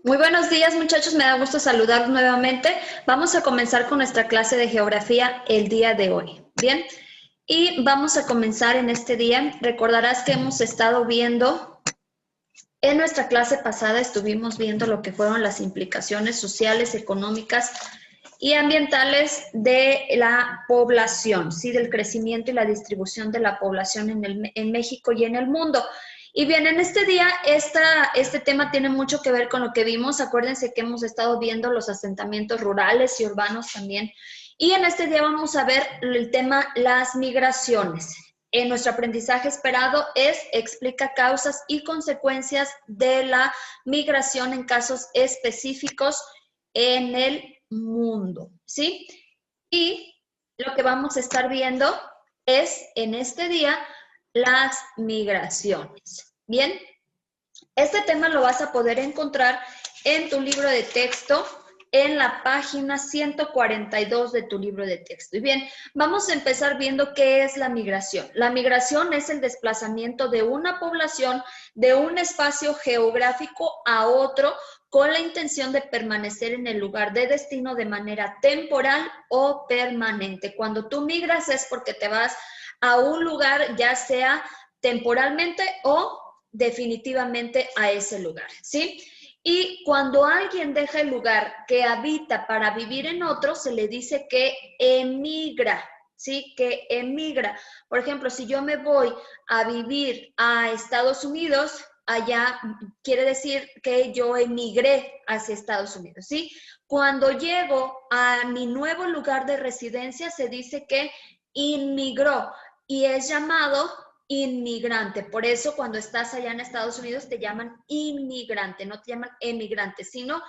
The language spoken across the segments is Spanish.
Muy buenos días, muchachos. Me da gusto saludarlos nuevamente. Vamos a comenzar con nuestra clase de geografía el día de hoy. Bien, y vamos a comenzar en este día. Recordarás que hemos estado viendo, en nuestra clase pasada estuvimos viendo lo que fueron las implicaciones sociales, económicas y ambientales de la población, ¿sí? Del crecimiento y la distribución de la población en México y en el mundo. Y bien, en este día, este tema tiene mucho que ver con lo que vimos. Acuérdense que hemos estado viendo los asentamientos rurales y urbanos también. Y en este día vamos a ver el tema las migraciones. En nuestro aprendizaje esperado explica causas y consecuencias de la migración en casos específicos en el mundo, ¿sí? Y lo que vamos a estar viendo es en este día las migraciones. Bien, este tema lo vas a poder encontrar en tu libro de texto, en la página 142 de tu libro de texto. Y bien, vamos a empezar viendo qué es la migración. La migración es el desplazamiento de una población de un espacio geográfico a otro con la intención de permanecer en el lugar de destino de manera temporal o permanente. Cuando tú migras es porque te vas a un lugar, ya sea temporalmente o definitivamente a ese lugar, ¿sí? Y cuando alguien deja el lugar que habita para vivir en otro, se le dice que emigra, ¿sí? Que emigra. Por ejemplo, si yo me voy a vivir a Estados Unidos, allá quiere decir que yo emigré hacia Estados Unidos, ¿sí? Cuando llego a mi nuevo lugar de residencia, se dice que inmigró y es llamado inmigrante. Por eso cuando estás allá en Estados Unidos te llaman inmigrante, no te llaman emigrante, sino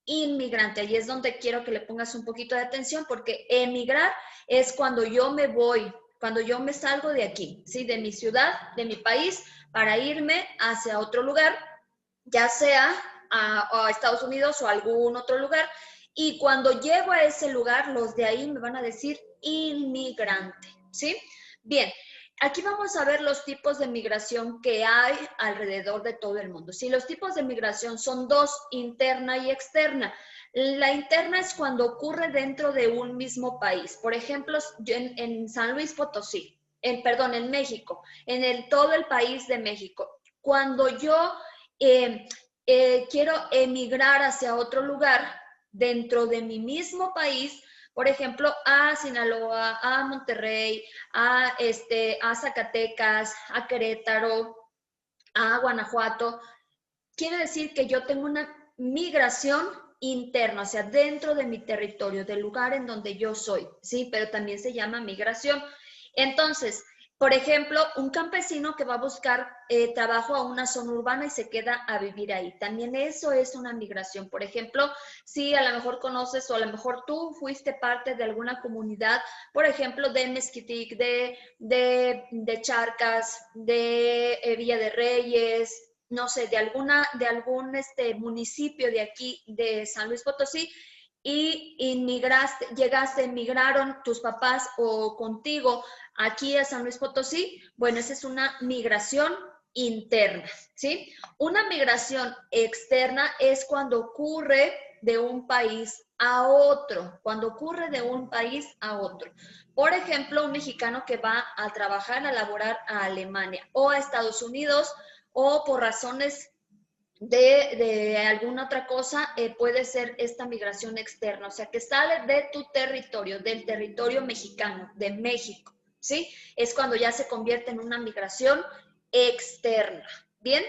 inmigrante. Ahí es donde quiero que le pongas un poquito de atención porque emigrar es cuando yo me voy, cuando yo me salgo de aquí, ¿sí? De mi ciudad, de mi país, para irme hacia otro lugar, ya sea a Estados Unidos o a algún otro lugar. Y cuando llego a ese lugar, los de ahí me van a decir inmigrante, ¿sí? Bien, aquí vamos a ver los tipos de migración que hay alrededor de todo el mundo. Si los tipos de migración son dos, interna y externa. La interna es cuando ocurre dentro de un mismo país. Por ejemplo, en San Luis Potosí, en México, todo el país de México. Cuando yo quiero emigrar hacia otro lugar dentro de mi mismo país, por ejemplo, a Sinaloa, a Monterrey, a Zacatecas, a Querétaro, a Guanajuato, quiere decir que yo tengo una migración interna, o sea, dentro de mi territorio, del lugar en donde yo soy, ¿sí? Pero también se llama migración. Entonces, por ejemplo, un campesino que va a buscar trabajo a una zona urbana y se queda a vivir ahí. También eso es una migración. Por ejemplo, si a lo mejor conoces o a lo mejor tú fuiste parte de alguna comunidad, por ejemplo, de Mezquitic, de Charcas, de Villa de Reyes, no sé, de algún municipio de aquí, de San Luis Potosí, y emigraron tus papás o contigo aquí a San Luis Potosí, bueno, esa es una migración interna, ¿sí? Una migración externa es cuando ocurre de un país a otro, cuando ocurre de un país a otro. Por ejemplo, un mexicano que va a trabajar, a laborar a Alemania o a Estados Unidos o por razones de alguna otra cosa, puede ser esta migración externa, o sea, que sale de tu territorio, del territorio mexicano, de México, ¿sí? Es cuando ya se convierte en una migración externa, ¿bien?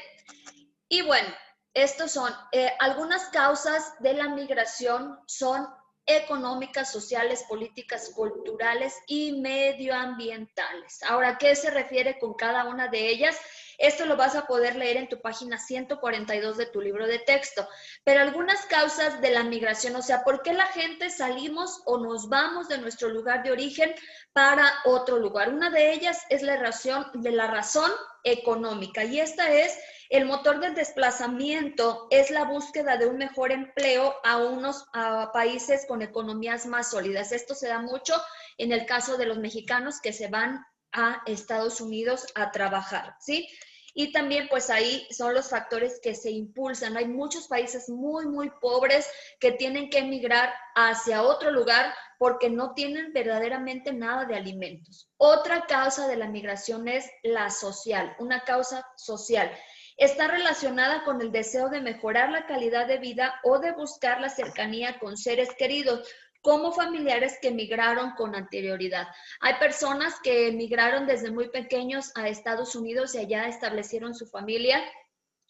Y bueno, estos son algunas causas de la migración, son económicas, sociales, políticas, culturales y medioambientales. Ahora, ¿qué se refiere con cada una de ellas? Esto lo vas a poder leer en tu página 142 de tu libro de texto. Pero algunas causas de la migración, o sea, ¿por qué la gente salimos o nos vamos de nuestro lugar de origen para otro lugar? Una de ellas es la razón económica y esta es el motor del desplazamiento es la búsqueda de un mejor empleo a países con economías más sólidas. Esto se da mucho en el caso de los mexicanos que se van a Estados Unidos a trabajar, ¿sí? Y también pues ahí son los factores que se impulsan. Hay muchos países muy, muy pobres que tienen que emigrar hacia otro lugar porque no tienen verdaderamente nada de alimentos. Otra causa de la migración es la social, una causa social. Está relacionada con el deseo de mejorar la calidad de vida o de buscar la cercanía con seres queridos, como familiares que emigraron con anterioridad. Hay personas que emigraron desde muy pequeños a Estados Unidos y allá establecieron su familia,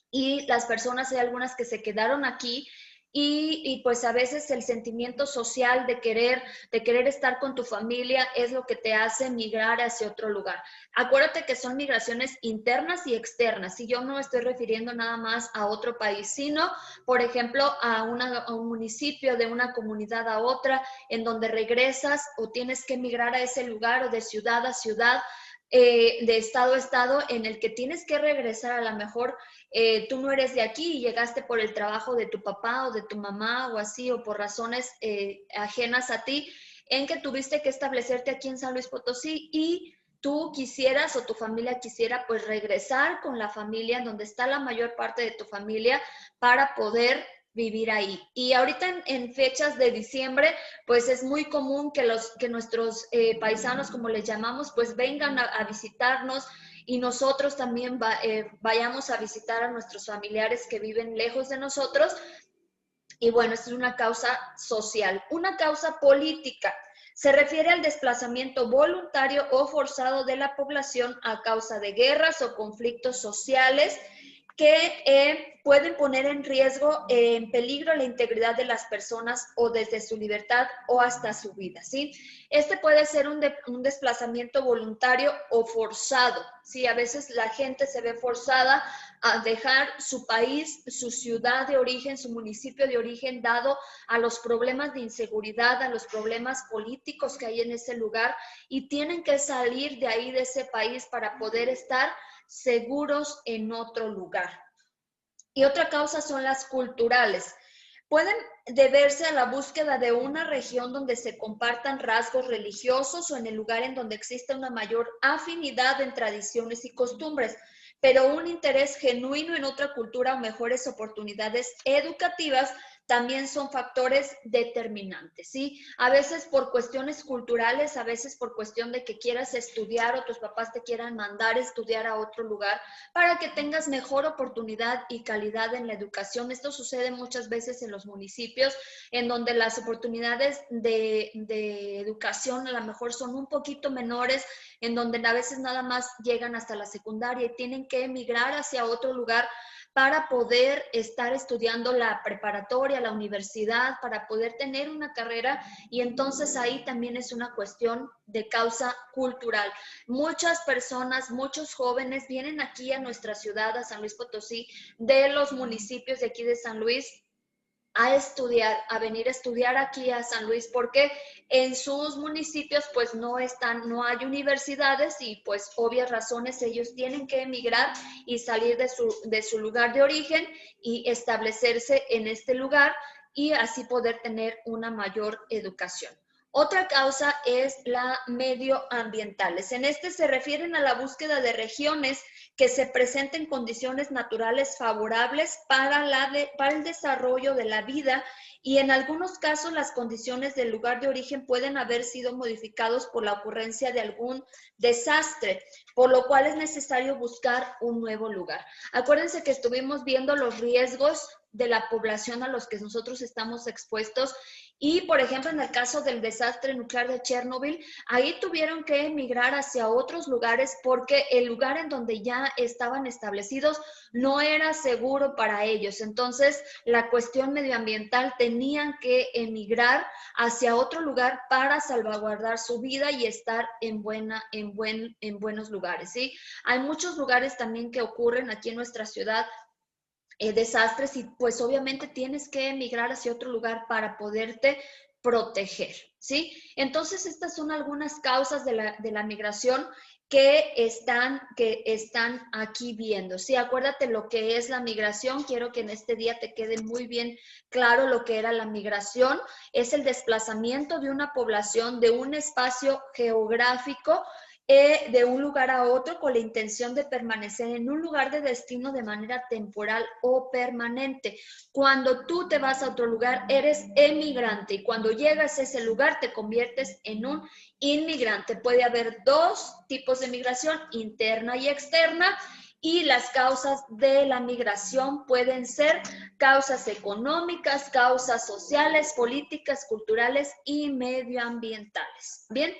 y las personas, hay algunas que se quedaron aquí y pues a veces el sentimiento social de querer estar con tu familia es lo que te hace migrar hacia otro lugar. Acuérdate que son migraciones internas y externas, y yo no estoy refiriendo nada más a otro país, sino, por ejemplo, a un municipio, de una comunidad a otra, en donde regresas o tienes que migrar a ese lugar, o de ciudad a ciudad, de estado a estado, en el que tienes que regresar. A lo mejor tú no eres de aquí y llegaste por el trabajo de tu papá o de tu mamá o así, o por razones ajenas a ti, en que tuviste que establecerte aquí en San Luis Potosí, y tú quisieras, o tu familia quisiera, pues regresar con la familia donde está la mayor parte de tu familia para poder vivir ahí. Y ahorita en fechas de diciembre, pues es muy común que nuestros paisanos, como les llamamos, pues vengan a visitarnos, y nosotros también vayamos a visitar a nuestros familiares que viven lejos de nosotros. Y bueno, esta es una causa social. Una causa política se refiere al desplazamiento voluntario o forzado de la población a causa de guerras o conflictos sociales que pueden poner en riesgo, en peligro, la integridad de las personas, o desde su libertad o hasta su vida, ¿sí? Este puede ser un desplazamiento voluntario o forzado, ¿sí? A veces la gente se ve forzada a dejar su país, su ciudad de origen, su municipio de origen, dado a los problemas de inseguridad, a los problemas políticos que hay en ese lugar, y tienen que salir de ahí, de ese país, para poder estar seguros en otro lugar. Y otra causa son las culturales. Pueden deberse a la búsqueda de una región donde se compartan rasgos religiosos, o en el lugar en donde existe una mayor afinidad en tradiciones y costumbres, pero un interés genuino en otra cultura o mejores oportunidades educativas también son factores determinantes, ¿sí? A veces por cuestiones culturales, a veces por cuestión de que quieras estudiar, o tus papás te quieran mandar a estudiar a otro lugar para que tengas mejor oportunidad y calidad en la educación. Esto sucede muchas veces en los municipios, en donde las oportunidades de educación a lo mejor son un poquito menores, en donde a veces nada más llegan hasta la secundaria y tienen que emigrar hacia otro lugar para poder estar estudiando la preparatoria, la universidad, para poder tener una carrera. Y entonces ahí también es una cuestión de causa cultural. Muchas personas, muchos jóvenes vienen aquí a nuestra ciudad, a San Luis Potosí, de los municipios de aquí de San Luis, a estudiar, a venir a estudiar aquí a San Luis, porque en sus municipios pues no hay universidades, y pues obvias razones ellos tienen que emigrar y salir de su lugar de origen y establecerse en este lugar, y así poder tener una mayor educación. Otra causa es la medioambientales. En este se refieren a la búsqueda de regiones que se presenten condiciones naturales favorables para el desarrollo de la vida, y en algunos casos las condiciones del lugar de origen pueden haber sido modificados por la ocurrencia de algún desastre, por lo cual es necesario buscar un nuevo lugar. Acuérdense que estuvimos viendo los riesgos de la población a los que nosotros estamos expuestos, y por ejemplo en el caso del desastre nuclear de Chernobyl, ahí tuvieron que emigrar hacia otros lugares porque el lugar en donde ya estaban establecidos no era seguro para ellos. Entonces la cuestión medioambiental, tenían que emigrar hacia otro lugar para salvaguardar su vida y estar en buenos lugares, ¿sí? Hay muchos lugares también que ocurren aquí en nuestra ciudad, desastres, y pues obviamente tienes que emigrar hacia otro lugar para poderte proteger, ¿sí? Entonces estas son algunas causas de la migración que están aquí viendo, ¿sí? Acuérdate lo que es la migración. Quiero que en este día te quede muy bien claro lo que era la migración. Es el desplazamiento de una población de un espacio geográfico de un lugar a otro con la intención de permanecer en un lugar de destino de manera temporal o permanente. Cuando tú te vas a otro lugar, eres emigrante, y cuando llegas a ese lugar te conviertes en un inmigrante. Puede haber dos tipos de migración, interna y externa, y las causas de la migración pueden ser causas económicas, causas sociales, políticas, culturales y medioambientales. Bien.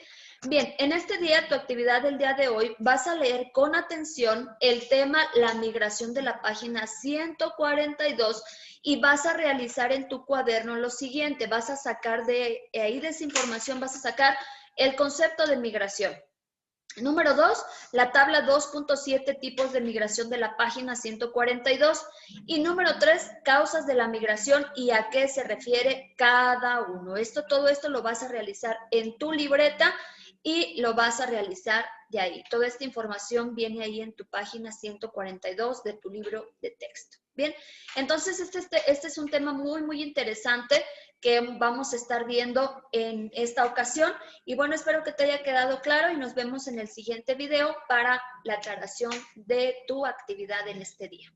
Bien, en este día, tu actividad del día de hoy, vas a leer con atención el tema La migración de la página 142 y vas a realizar en tu cuaderno lo siguiente. Vas a sacar de ahí de esa información, vas a sacar el concepto de migración. Número 2, la tabla 2.7 tipos de migración de la página 142. Y número 3, causas de la migración y a qué se refiere cada uno. Todo esto lo vas a realizar en tu libreta y lo vas a realizar de ahí. Toda esta información viene ahí en tu página 142 de tu libro de texto. Bien, entonces este es un tema muy, muy interesante que vamos a estar viendo en esta ocasión. Y bueno, espero que te haya quedado claro y nos vemos en el siguiente video para la aclaración de tu actividad en este día.